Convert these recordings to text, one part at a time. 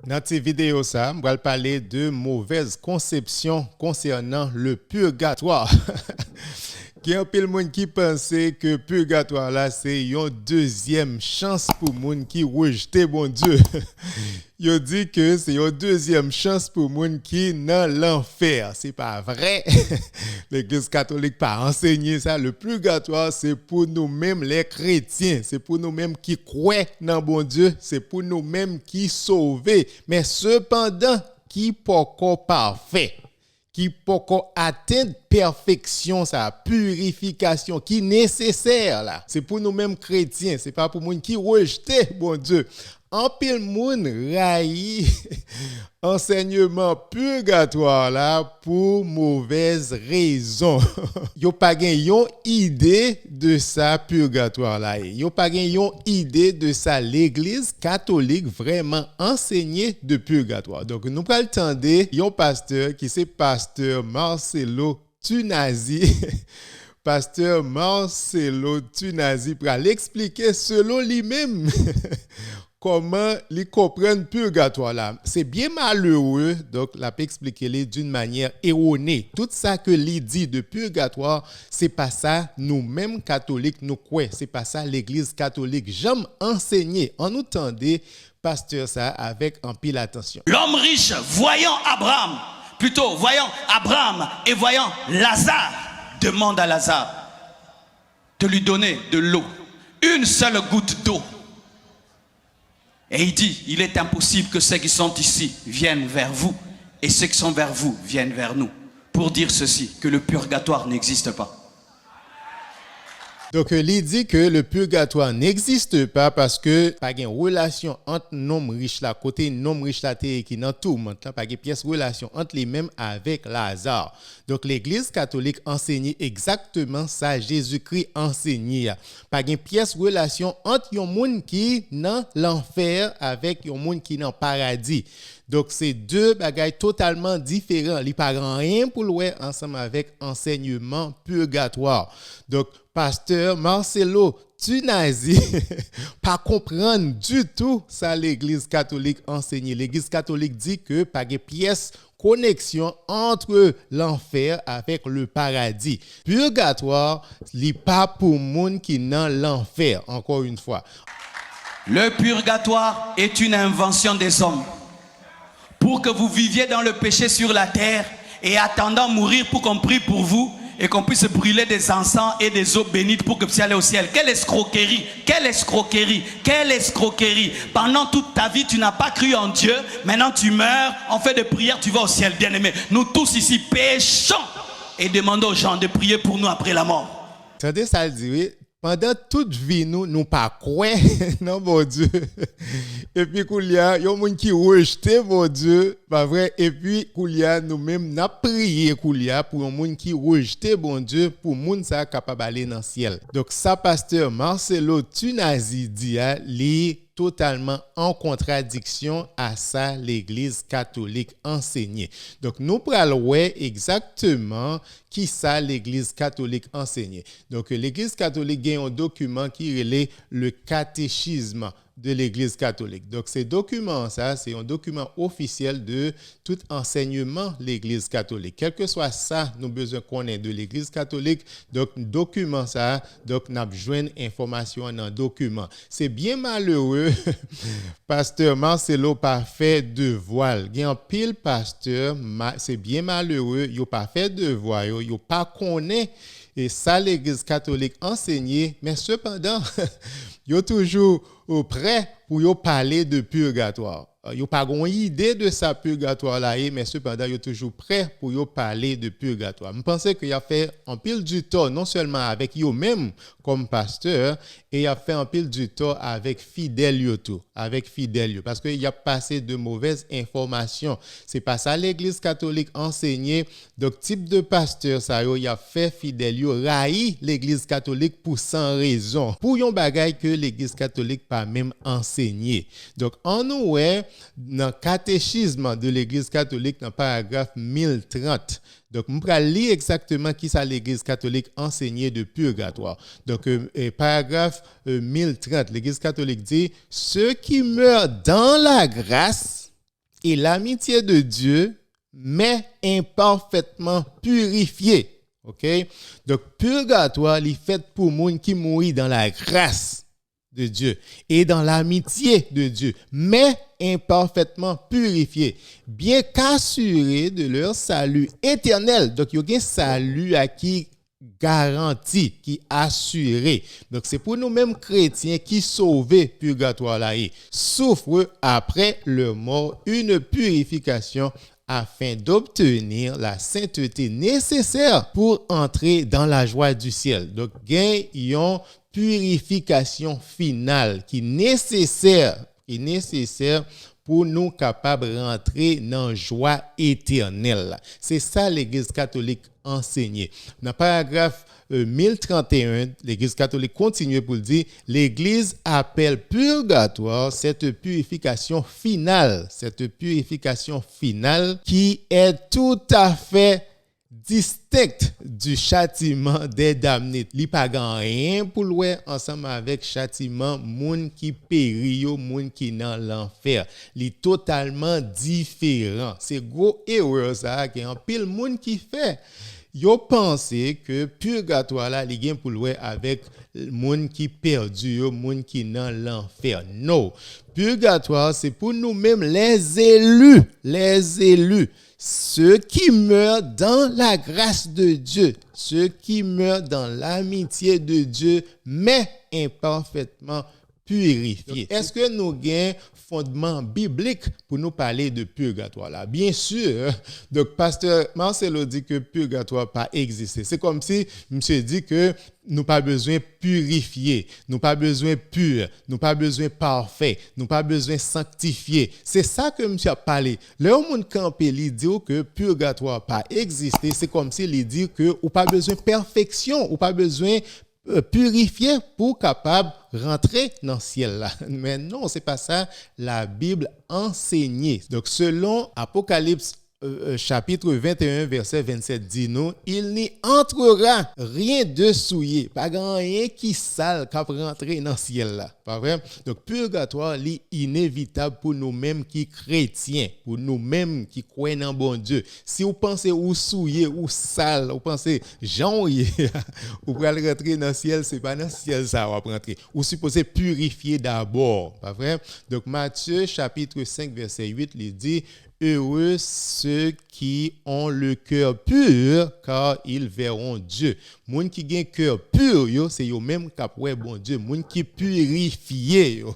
Dans cette vidéo, ça, je vais parler de mauvaise conception concernant le purgatoire. Il y a un peu de monde qui pensait que le purgatoire là, c'est une deuxième chance pour les gens qui rejettent bon Dieu. Il dit que c'est une deuxième chance pour les gens qui dans l'enfer. C'est pas vrai. L'Église catholique pas enseigné ça. Le purgatoire, c'est pour nous-mêmes les chrétiens. C'est pour nous-mêmes qui croient dans bon Dieu. C'est pour nous-mêmes qui sauvés. Mais cependant, qui pas encore parfait. Qui peut atteindre perfection, sa purification qui est nécessaire là. C'est pour nous-mêmes chrétiens, c'est pas pour nous qui rejetent bon Dieu. En pile moun raï enseignement purgatoire là pour mauvaise raison. Yo pas gen yon idée de ça purgatoire là. Yo pas gen yon idée de ça l'église catholique vraiment enseigné de purgatoire. Donc nous pral tande yon pasteur qui c'est pasteur Marcelo Tunazi. Pasteur Marcelo Tunazi pral expliquer selon lui-même comment les comprendre purgatoire là. C'est bien malheureux, donc l'a expliqué d'une manière erronée. Tout ça que lui dit de purgatoire, c'est pas ça nous-mêmes catholiques nous croyons, c'est pas ça l'église catholique j'aime enseigner. En nous tendez pasteur ça avec un pile attention. L'homme riche voyant Abraham et voyant Lazare, demande à Lazare de lui donner de l'eau, une seule goutte d'eau. Et il dit, il est impossible que ceux qui sont ici viennent vers vous et ceux qui sont vers vous viennent vers nous. Pour dire ceci, que le purgatoire n'existe pas. Donc, il dit que le purgatoire n'existe pas parce que pas de relation entre l'homme riche là, côté l'homme riche là qui dans tout monde, pas de pièce relation entre les mêmes avec Lazare. Donc, l'Église catholique enseigne exactement ça, Jésus-Christ enseigne. Pas de pièce relation entre un monde qui dans l'enfer avec un monde qui dans paradis. Donc, c'est deux bagailles totalement différents. Ils ne parlent rien pour le ensemble avec enseignement purgatoire. Donc, pasteur Marcelo Tunazi, pas comprendre du tout ça l'église catholique enseigne. L'église catholique dit que pas de pièce connexion entre l'enfer avec le paradis. Purgatoire, n'est pas pour monde qui dans l'enfer, encore une fois. Le purgatoire est une invention des hommes pour que vous viviez dans le péché sur la terre et attendant mourir pour qu'on prie pour vous et qu'on puisse brûler des encens et des eaux bénites pour que vous puissiez aller au ciel. Quelle escroquerie! Quelle escroquerie! Quelle escroquerie! Pendant toute ta vie, tu n'as pas cru en Dieu. Maintenant, tu meurs. En fait de prière, tu vas au ciel, bien-aimé. Nous tous ici péchons et demandons aux gens de prier pour nous après la mort. Attendez, ça le dit, oui. Pendant toute vie, nous pas croire non bon Dieu. Et puis il y a des gens qui rejettent bon Dieu, pas vrai. Et puis nous-mêmes n'a prié pour les gens qui rejettent bon Dieu pour moun ça capable d'aller dans le ciel. Donc ça pasteur Marcelo Tunazi dit li totalement en contradiction à ça l'église catholique enseignée. Donc nous prenons exactement qui ça l'église catholique enseignée. Donc l'église catholique a un document qui relève le catéchisme de l'église catholique. Donc ces documents ça c'est un document officiel de tout enseignement de l'église catholique. Quel que soit ça nous besoin connaître de l'église catholique. Donc document ça donc n'a besoin information dans document. C'est bien malheureux pasteur Marcelo pas fait devoir. Il y a un pile pasteur c'est bien malheureux, il pas fait devoir, il pas connaît et ça l'église catholique enseignée mais cependant yo toujours prêt pour yo parler de purgatoire. Yo pas une idée de ça purgatoire là mais cependant yo toujours prêt pour yo parler de purgatoire. Je pense que y a fait un pile du temps non seulement avec yo même comme pasteur et il a fait un pile du temps avec fidèle yo tout, avec fidèle yo parce que il a passé de mauvaises informations. C'est pas ça l'église catholique enseignée. Donc type de pasteur ça yo il a fait fidèle yo raï l'église catholique pour sans raison. Pour yon bagay que l'église catholique pas même enseigné. Donc en nous dans le catéchisme de l'église catholique dans le paragraphe 1030. Donc, je vais lire exactement qui ça l'église catholique enseignée de purgatoire. Donc, paragraphe 1030, l'église catholique dit « Ceux qui meurent dans la grâce et l'amitié de Dieu, mais imparfaitement purifiée. OK? Donc, purgatoire, il est fait pour les gens qui mourent dans la grâce de Dieu et dans l'amitié de Dieu, mais imparfaitement purifiés, bien qu'assurés de leur salut éternel. Donc, il y a un salut à qui garanti, qui assuré. Donc, c'est pour nous-mêmes chrétiens qui sauvés purgatoire là et souffrent après leur mort une purification afin d'obtenir la sainteté nécessaire pour entrer dans la joie du ciel. Donc, gain une purification finale qui est nécessaire pour nous capables de rentrer dans la joie éternelle. C'est ça l'Église catholique enseignée. Dans le paragraphe 1031, l'Église catholique continue pour dire l'Église appelle purgatoire cette purification finale qui est tout à fait distincte du châtiment des damnés. Li pa gan rien pour louer ensemble avec châtiment moun qui péri yo, moun qui dans l'enfer. Li totalement différent. C'est gros erreur ça que en pile moun qui fait. Yo pensé que purgatoire là li gen pour louer avec moun qui perdu yo, moun qui dans l'enfer. Non. Purgatoire c'est pour nous-mêmes les élus. Ceux qui meurent dans la grâce de Dieu, ceux qui meurent dans l'amitié de Dieu, mais imparfaitement purifiés. Est-ce que nous avons fondement biblique pour nous parler de purgatoire là? Bien sûr. Donc, pasteur Marcelo dit que purgatoire pas existé. C'est comme si monsieur dit que nous pas besoin purifier, nous pas besoin pur, nous pas besoin parfait, nous pas besoin sanctifié. C'est ça que monsieur a parlé. Le monde campé lui dit que purgatoire pas existé, c'est comme si il dit que ou pas besoin perfection, ou pas besoin purifier pour capable rentrer dans le ciel là. Mais non, c'est pas ça la Bible enseignait. Donc selon Apocalypse chapitre 21 verset 27 dit nous, il n'y entrera rien de souillé, pas rien qui sale qui rentrer dans le ciel là. Pas vrai? Donc purgatoire est inévitable pour nous-mêmes qui chrétiens, pour nous-mêmes qui croyons en bon Dieu. Si vous pensez ou souillé ou sale, vous pensez Jean vous pouvez rentrer dans le ciel, c'est pas dans le ciel ça va rentrer. Vous supposez purifier d'abord, pas vrai? Donc Matthieu chapitre 5 verset 8 il dit heureux ceux qui ont le cœur pur, car ils verront Dieu. Moun qui gen cœur pur, yo, c'est yo même qui ouais bon Dieu. Moun qui purifié, yo.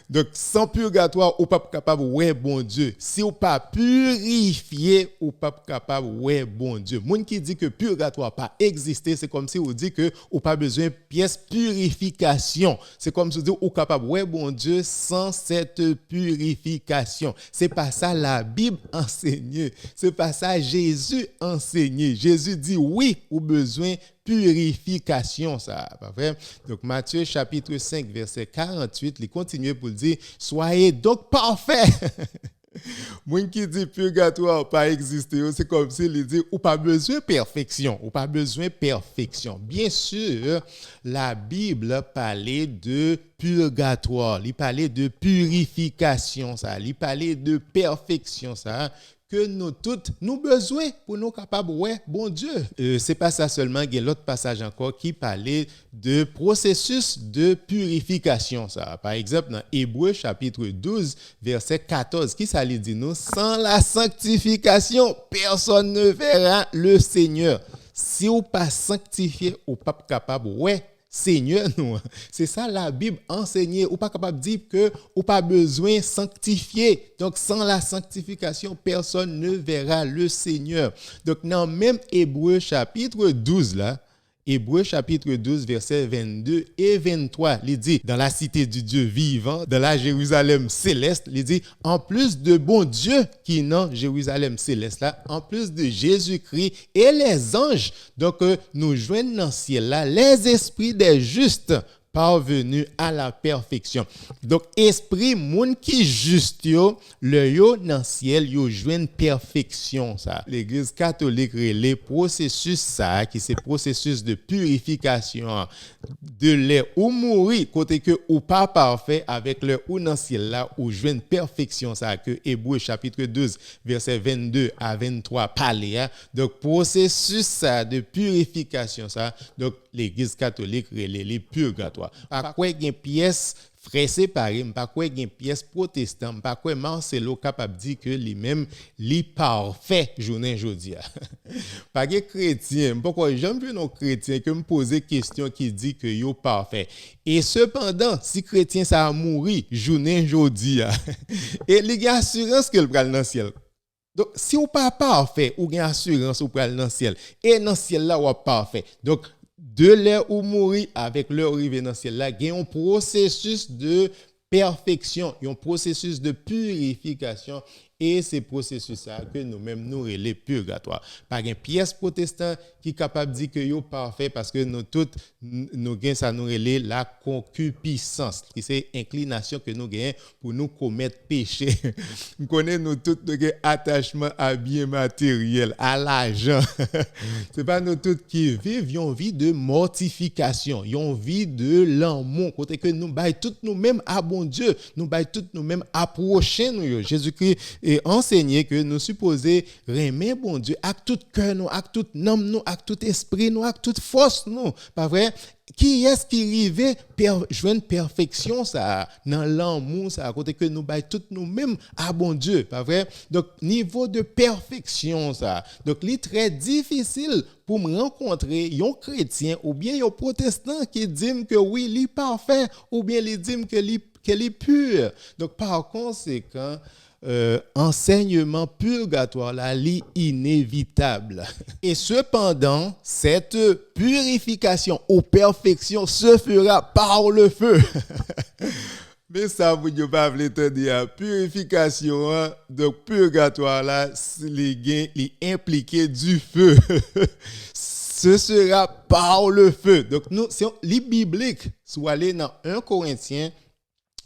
Donc, sans purgatoire, ou pas capable ouais bon Dieu. Si ou pas purifié, ou pas capable ouais bon Dieu. Moun qui dit que purgatoire pas existé, c'est comme si on dit que ou pas besoin de pièce purification. C'est comme si on dit ou capable ouais bon Dieu sans cette purification. C'est pas ça la Bible enseigne. C'est pas ça Jésus enseigne. Jésus dit oui, ou besoin purification, ça, pas vrai? Donc, Matthieu chapitre 5, verset 48, il continue pour dire, soyez donc parfaits. Moun qui dit purgatoire pas existé, c'est comme s'il dit ou pas besoin de perfection, ou pas besoin de perfection. Bien sûr, la Bible parlait de purgatoire, il parlait de purification, ça, il parlait de perfection, ça. Que nous toutes nous besoin pour nous capables ouais bon Dieu. C'est pas ça seulement, il y a l'autre passage encore qui parlait de processus de purification ça. Par exemple dans Hébreux chapitre 12 verset 14 qui ça lui dit nous sans la sanctification personne ne verra le Seigneur. Si ou pas sanctifié ou pas capable ouais Seigneur nous. C'est ça la Bible enseigne ou pas capable de dire que ou pas besoin sanctifier. Donc sans la sanctification personne ne verra le Seigneur. Donc dans même Hébreux chapitre 12 là, Hébreux chapitre 12 versets 22 et 23, il dit dans la cité du Dieu vivant, dans la Jérusalem céleste, il dit en plus de bon Dieu qui est dans Jérusalem céleste là, en plus de Jésus-Christ et les anges, donc nous joignons dans le ciel là les esprits des justes parvenu à la perfection. Donc esprit moun qui juste yo, le yo dans ciel yo joine perfection ça. L'église catholique relè processus ça qui c'est processus de purification de l'air ou mourir côté que ou pas parfait avec le ou dans ciel là ou joine perfection ça que Hébreux chapitre 12 verset 22 à 23 parler. Donc processus ça de purification ça. Donc l'église catholique relè les purgatoire. Pas quoi gen pièce frère séparé, pas quoi gen pièce protestant, pas quoi Marcelo capable dire que lui-même li parfait journée jodi. Pas gen chrétien, pourquoi j'aime vu nos chrétiens que me poser question qui dit que yo parfait. Et cependant, si chrétien ça a mouri journée jodi et li gen assurance que le pral dans ciel. Donc si ou pas parfait ou gen assurance ou pral dans ciel et dans ciel là ou parfait. Donc de l'heure où mourir avec l'heure arrivée dans ciel là, il y a un processus de perfection, un processus de purification et c'est processus ça que nous-mêmes nous relè purgatoire. Pas une pièce protestant qui capable de dire que yo parfait parce que nous toutes nous gain ça nous relè la concupiscence qui c'est inclination que nous gain pour nous commettre péché. Nous connaissons nous toutes nous attachement à bien matériel, à l'argent. C'est pas nous toutes qui vivent une vie de mortification, une vie de l'amour côté que nous bail toutes nous-mêmes à bon Dieu, nous bail toutes nous-mêmes approcher nous. Jésus-Christ et enseigner que nous supposons aimer bon Dieu avec tout cœur nous, avec tout âme nous, avec tout esprit nous, avec toute force nous. Pas vrai? Qui est-ce qui arrive joindre perfection ça dans l'amour ça à côté que nous bail tout nous-mêmes à bon Dieu, pas vrai? Donc niveau de perfection ça. Donc il est très difficile pour me rencontrer un chrétien ou bien un protestant qui dit que oui, il est parfait ou bien il dit que est pur. Donc par conséquent enseignement purgatoire là li inévitable. Et cependant, cette purification ou perfection se fera par le feu. Mais ça vous ne pas dire purification donc purgatoire là li impliqué du feu. Ce sera par le feu. Donc nous c'est li biblique soit aller dans 1 Corinthiens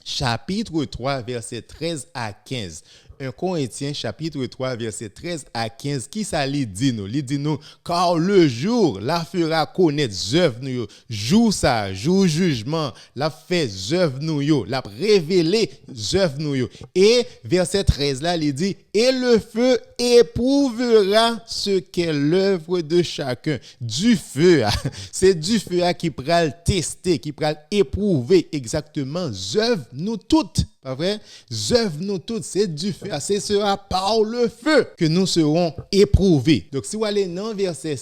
chapitre 3, verset 13 à 15. 1 Corinthiens, chapitre 3, verset 13 à 15. Qui ça lui dit nous? Il dit nous, car le jour, la fera connaître œuvres nous, jour ça, jour jugement, la fait œuvres nous, la révéler œuvres nous. Et verset 13 là, il dit, et le feu éprouvera ce qu'est l'œuvre de chacun. Du feu, c'est du feu qui pourra le tester, qui pourra éprouver exactement œuvres nous toutes. Pas vrai? Œuvres nous toutes, c'est du feu. Ce sera par le feu que nous serons éprouvés. Donc, si vous allez dans verset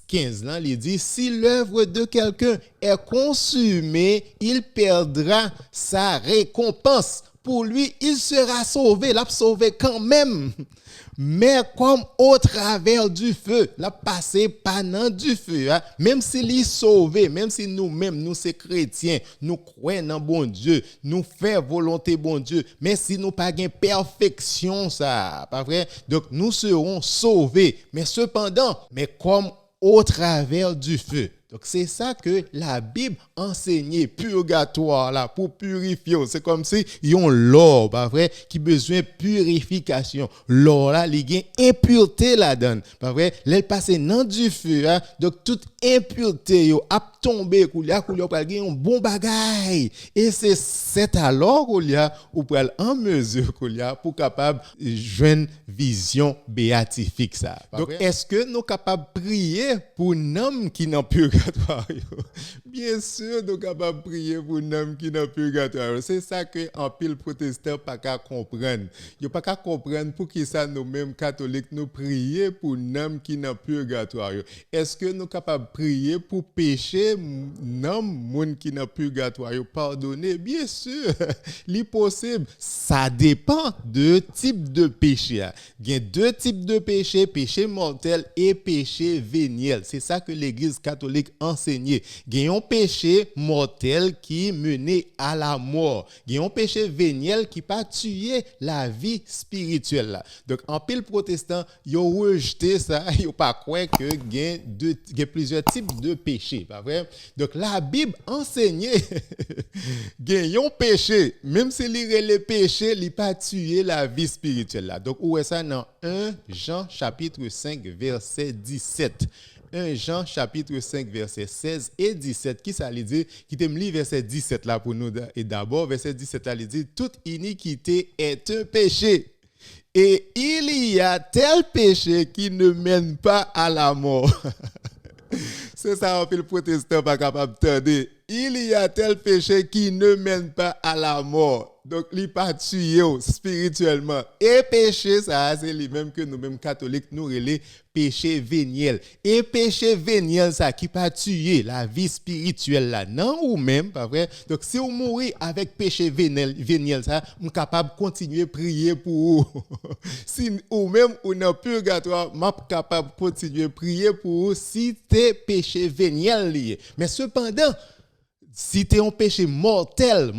15, là, il dit, si l'œuvre de quelqu'un est consumée, il perdra sa récompense. Pour lui, il sera sauvé. L'a sauvé quand même. Mais comme au travers du feu, la passé pendant du feu, hein, même s'il est sauvé, même si nous-mêmes, nous sommes chrétiens, nous croyons en bon Dieu, nous faisons volonté bon Dieu, mais si nous pas gain perfection, ça, pas vrai? Donc nous serons sauvés. Mais cependant, mais comme au travers du feu. Donc c'est ça que la Bible enseignait, purgatoire là pour purifier. C'est comme si yon l'or, pas vrai, qui besoin purification. L'or là, il y a impureté là-dedans, pas vrai? L'elle passe dans du feu, hein? Donc toute impureté yo a tombé koulia pour un bon bagage. Et c'est alors koulia ou pour en mesure koulia pour capable joindre vision béatifique ça. Donc est-ce que nous capables prier pour homme qui n'en purgatoire? Bien sûr, nous sommes capables de prier pour un homme qui n'a purgatoire. C'est ça que en pile protestant pas qu'à comprendre. Yo pas qu'à comprendre pour qui ça nous-mêmes catholiques nous prier pour un homme qui n'a purgatoire. Est-ce que nous sommes capables de prier pour pécher non monde qui n'a purgatoire pardonner? Bien sûr, c'est possible. Ça dépend de type de péché. Il y a deux types de péché, péché mortel et péché véniel. C'est ça que l'Église catholique enseignait. Il y a un péché mortel qui menait à la mort. Il y a un péché véniel qui pas tuer la vie spirituelle là. Donc en pile protestant, ils ont rejeté ça, ils ont pas croire que il y a plusieurs types de péchés, pas vrai? Donc la Bible enseignait qu'il y a un péché, même si les péchés, il pas tuer la vie spirituelle là. Donc où est ça dans 1 Jean chapitre 5 verset 17. 1 Jean chapitre 5 verset 16 et 17 qui ça dit qui t'aime lire verset 17 là pour nous et d'abord verset 17 là dit toute iniquité est un péché et il y a tel péché qui ne mène pas à la mort. C'est ça, le protestant pas capable d'entendre. Il y a tel péché qui ne mène pas à la mort. Donc, il n'est pas tué spirituellement. Et péché, ça, c'est lui-même que nous-mêmes catholiques, nous relais péché véniel. Et péché véniel, ça, qui pas tuer la vie spirituelle là, non ou même, pas vrai? Donc, si vous mourrez avec péché véniel, ça, vous êtes capable de continuer à prier pour vous. Si ou même ou dans le purgatoire, vous êtes capable de continuer à prier pour vous si c'est péché véniel lié. Mais cependant, si tu es un péché mortel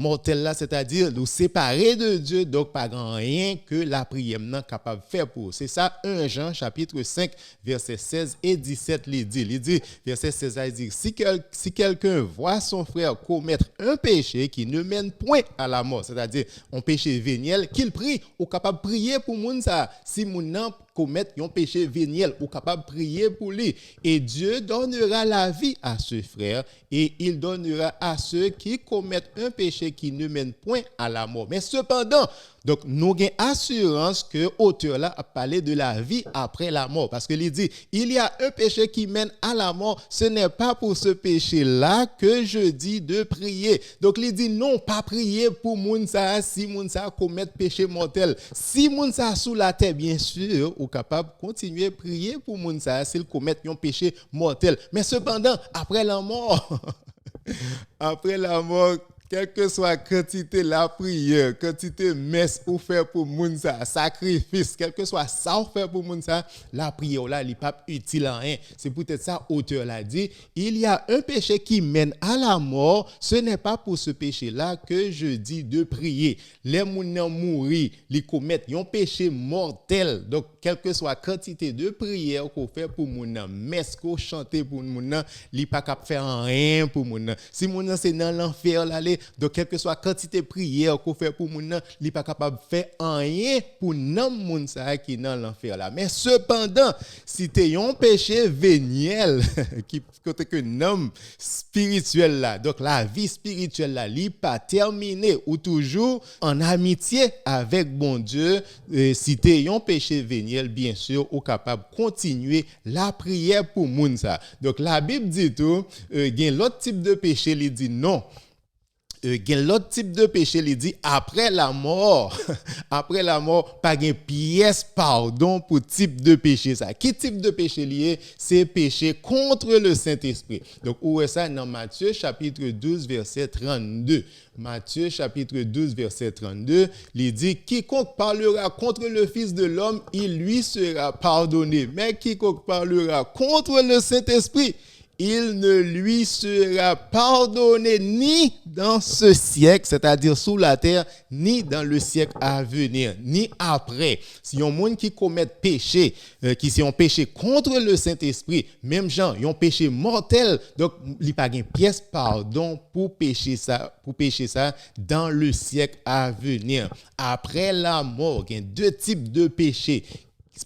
là, c'est-à-dire nous séparer de Dieu, donc pas rien que la prière n'est capable de faire pour. C'est ça, 1 Jean chapitre 5, verset 16 et 17, il dit, verset 16, il dit, si quelqu'un voit son frère commettre un péché qui ne mène point à la mort, c'est-à-dire un péché véniel, qu'il prie, ou capable de prier pour moun ça. Si moun commettre un péché véniel, ou capable de prier pour lui. Et Dieu donnera la vie à ce frère et il donnera à ceux qui commettent un péché qui ne mène point à la mort. Mais cependant, donc nous avons assurance que l'auteur là a parlé de la vie après la mort. Parce qu'il dit, il y a un péché qui mène à la mort. Ce n'est pas pour ce péché-là que je dis de prier. Donc il dit, non, pas prier pour Mounsa si Mounsa commet péché mortel. Si Mounsa sous la terre, bien sûr, ou capable de continuer à prier pour Mounsa s'il commet un péché mortel. Mais cependant, après la mort, après la mort, quelle que soit la quantité de la prière, quantité de messe ou faire pour Mounsa, sacrifice, quel que soit ça ou faire pour Mounsa, la prière là, elle n'est pas utile à rien. C'est peut-être ça, auteur l'a dit. Il y a un péché qui mène à la mort. Ce n'est pas pour ce péché-là que je dis de prier. Les mounans mourir, ils commettent un péché mortel. Donc, quelle que soit la quantité de prière qu'on fait pour Mounnan, messe qu'on chante pour Mounnan, il n'est pas capable de faire rien pour Mounnan. Si Mounnan c'est dans l'enfer là, donc quelle que soit la quantité de prière qu'on fait pour Mounnan, il n'est pas capable de faire rien pour non moun ça qui dans l'enfer là. Mais cependant, si tu as un péché véniel qui côté que nom spirituel là, donc la vie spirituelle là, il pas terminé ou toujours en amitié avec bon Dieu, si tu as un péché véniel, bien sûr, ou capable de continuer la prière pour moun ça. Donc la Bible dit tout, il y a l'autre type de péché, il dit non. Il y a l'autre type de péché, il dit après la mort, après la mort, pas de pièce pardon pour type de péché ça. Qui type de péché lié? C'est péché contre le Saint-Esprit. Donc où est ça dans Matthieu chapitre 12 verset 32. Matthieu chapitre 12 verset 32, il dit quiconque parlera contre le Fils de l'homme, il lui sera pardonné. Mais quiconque parlera contre le Saint-Esprit, il ne lui sera pardonné ni dans ce siècle, c'est-à-dire sous la terre, ni dans le siècle à venir, ni après. Si y a un monde qui commet péché, qui c'est un péché contre le Saint-Esprit, même gens, ils ont péché mortel, donc il n'y a pas de pièce pardon pour pécher ça dans le siècle à venir. Après la mort, il y a deux types de péchés.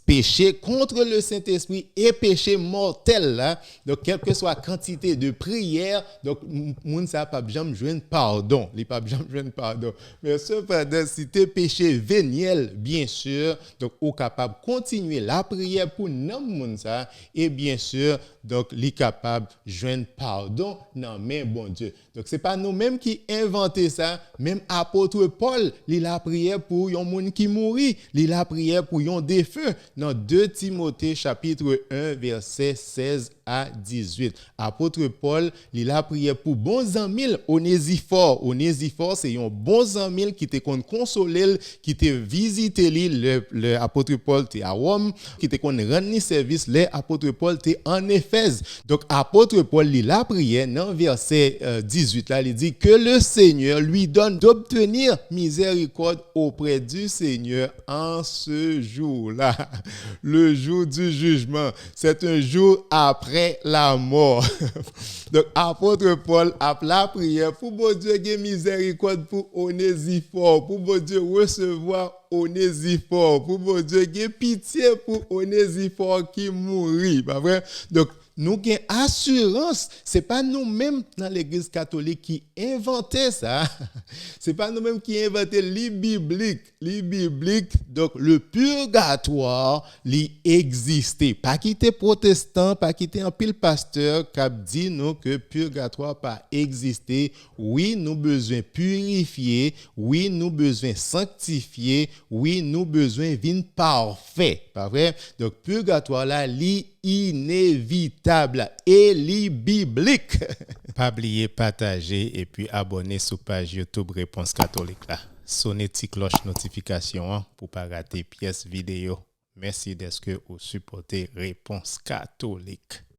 Péché contre le Saint-Esprit et péché mortel là. Donc quelle que soit la quantité de prière, donc moun ça pas jamais joindre pardon, il pas jamais joindre pardon. Mais cependant si tu péché véniel bien sûr, donc ou capable continuer la prière pour non moun ça et bien sûr donc li capable joindre pardon non mais bon Dieu. Donc c'est pas nous-mêmes qui inventons ça, même apôtre Paul, il a prié pour yon moun qui mourit, il a prié pour yon défunt. Dans 2 Timothée chapitre 1 verset 16 à 18. Apôtre Paul, il a prié pour bons amis Onésiphore. Onésiphore, c'est un bon ami qui te consolé, qui te visité le apôtre Paul était à Rome, qui te rendre service l'apôtre Paul était en Éphèse. Donc apôtre Paul il a prié dans verset 18 là, il dit que le Seigneur lui donne d'obtenir miséricorde auprès du Seigneur en ce jour-là. Le jour du jugement, c'est un jour après la mort. Donc apôtre Paul a la prière pour bon Dieu ait miséricorde pour Onésiphore, pour bon Dieu recevoir Onésiphore, pour bon Dieu ait pitié pour Onésiphore qui mourit, pas vrai? Donc nous avons assurance, c'est pas nous-mêmes dans l'église catholique qui inventons ça. C'est pas nous-mêmes qui inventons les bibliques. Les bibliques, donc le purgatoire, il existait. Pas quitter protestant, pas quitter un pile pasteur qui a dit nous que purgatoire pas existé. Oui, nous besoin purifier, oui, nous besoin sanctifier, oui, nous besoin vin parfait. Pas vrai? Donc purgatoire là, inévitable et biblique. Pas oublier partager et puis abonner sur page YouTube Réponse Catholique là. Sonnez la cloche notification pour pas rater pièce vidéo. Merci d'être que vous supportez Réponse Catholique.